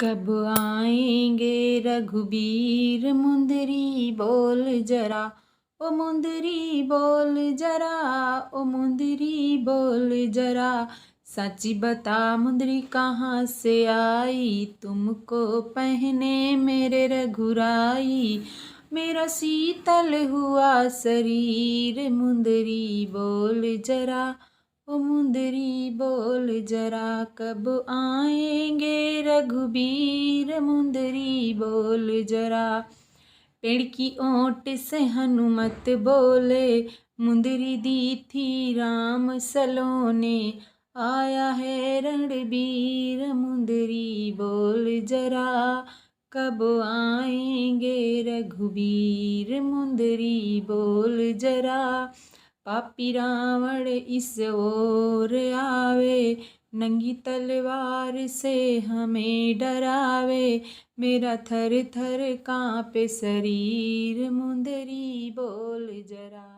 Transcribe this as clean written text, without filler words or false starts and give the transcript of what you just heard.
कब आएंगे रघुबीर मुंदरी बोल जरा, ओ मुंदरी बोल जरा, ओ मुंदरी बोल जरा। सच्ची बता मुंदरी कहाँ से आई, तुमको पहने मेरे रघुराई। मेरा शीतल हुआ शरीर, मुंदरी बोल जरा, ओ मुंदरी बोल जरा। कब आएंगे रघुबीर मुंदरी बोल जरा। पेड़ की ओट से हनुमत बोले, मुंदरी दी थी राम सलोने। आया है रणबीर मुंदरी बोल जरा, कब आएंगे रघुबीर मुंदरी बोल जरा। पापी रावण इस ओर आवे, नंगी तलवार से हमें डरावे। मेरा थर थर कांपे शरीर, मुंदरी बोल जरा।